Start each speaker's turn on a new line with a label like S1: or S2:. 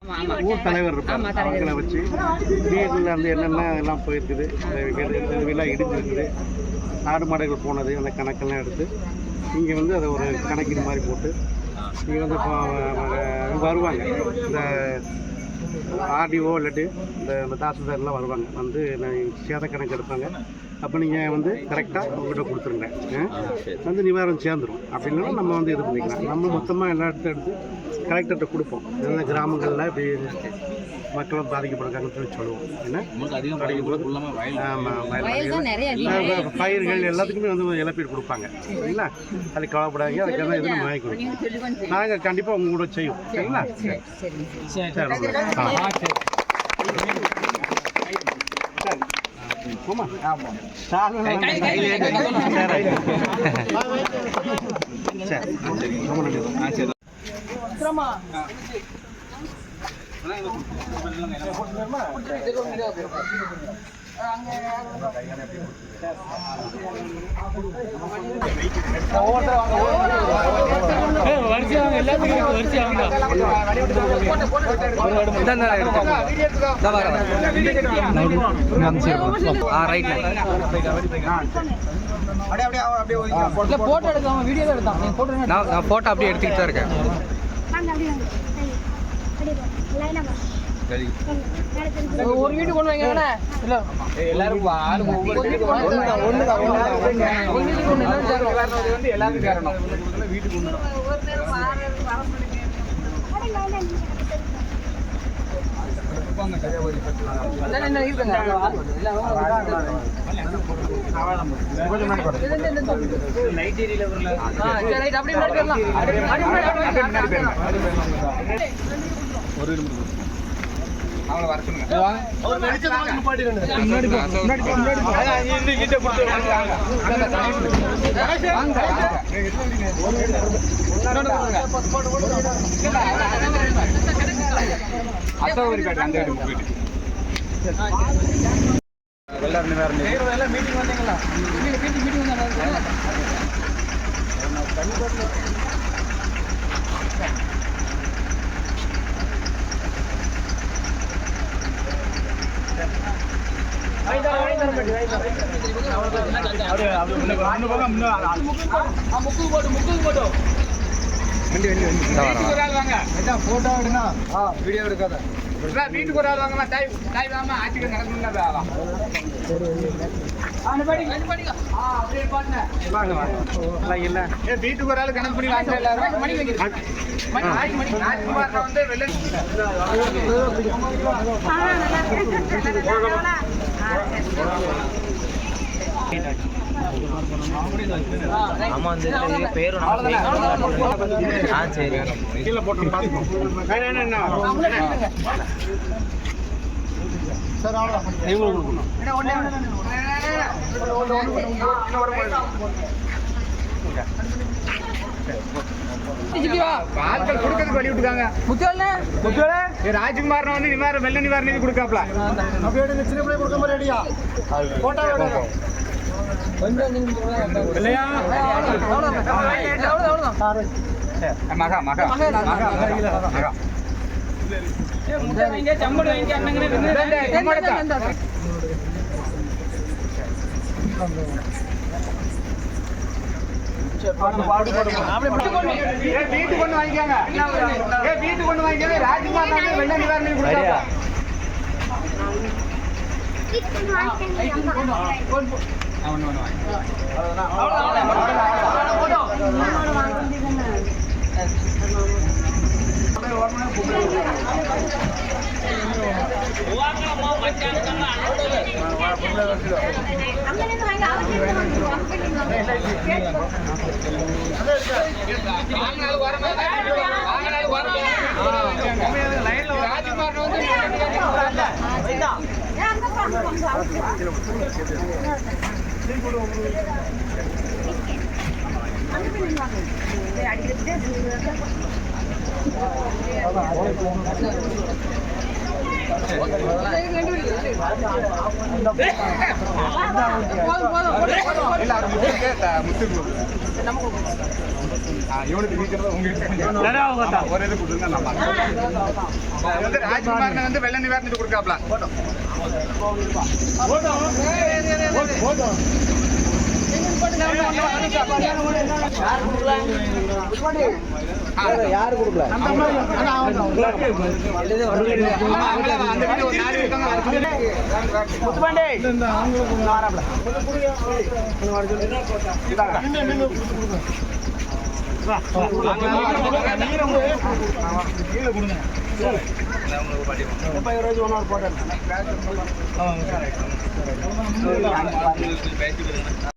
S1: ஊர் தலைவர் இருப்பாங்க. அவங்களை வச்சு வீட்டில் வந்து என்னென்ன எல்லாம் போயிருக்குது, எல்லாம் இடிஞ்சிருக்குது, ஆடு மாடுகள் போனது, அந்த கணக்கெல்லாம் எடுத்து இங்கே வந்து அதை ஒரு கணக்கின் மாதிரி போட்டு இங்கே வந்து வருவாங்க. இந்த ஆர்டிஓ இல்லாட்டி இந்த தாசில்தார்லாம் வருவாங்க, வந்து சேத கணக்கு எடுப்பாங்க. அப்போ நீங்கள் வந்து கரெக்டாக உங்கள்கிட்ட கொடுத்துருங்க, வந்து நிவாரணம் சேர்ந்துடும். அப்படின்னா நம்ம வந்து இது பண்ணிக்கலாம். நம்ம மொத்தமாக எல்லா இடத்த எடுத்து கலெக்டர்கிட்ட கொடுப்போம். எந்த கிராமங்களில் இப்படி மக்களும் பாதிக்கப்படுறாங்கன்னு சொல்லி சொல்லுவோம். ஏன்னா பயிர்கள் எல்லாத்துக்குமே வந்து இழப்பீடு கொடுப்பாங்க. சரிங்களா? அதுக்கு கவலைப்படாதீங்க. அதுக்கு என்ன எதுவும் வாங்கி கொடுப்போம். நாங்கள் கண்டிப்பாக உங்க கூட செய்வோம். சரிங்களா?
S2: போட்டோ அப்படியே எடுத்துக்கிட்டு தான் இருக்கேன். ஒரு வீட்டுக்கு கொண்டு வைங்க. எல்லாரும் வீட்டுக்கு அவங்கள வர சொல்லுங்க. எல்லாரும் மீட்டிங் வந்தீங்களா? மீட்டிங் வந்தாங்க. போட்டோ எடுங்க, வீடியோ எடுக்காத. வீட்டுக்கு ஒரு ஆள் வாங்கம்மா. தாய் வாமா ஆட்சிக்கு நடக்கணும். வீட்டுக்கு ஒரு ஆள் கணக்கு பண்ணி வந்து வெளில ஆமா அந்த பேரு சரி கீழே போட்டு சார் ஆட்கள் கொடுக்கறதுக்கு வழி விட்டுக்காங்க. ராஜ்குமார் வந்து நிவாரணம் வெள்ள நிவாரண நிதி கொடுக்காப்ல. அப்படியே சின்ன பிள்ளை கொடுக்க மாதிரி ரெடியா போட்டோ மகா மகா மகா வீட்டுக்கு கொண்டு வாங்கிக்காங்க. வீட்டுக்கு கொண்டு வாங்கிக்காங்க. ராஜ்குமார் வெள்ள நிவாரணம் கொடுத்தாங்க. போதும் இவனுக்கு வீட்டுல உங்களுக்கு ஒரு இது கொடுங்க நம்ம வந்து ராஜ்குமார் வந்து வெள்ள நிவாரணத்துக்கு கொடுக்காப்ல
S1: யாரு கொடுக்கல போட்டேன்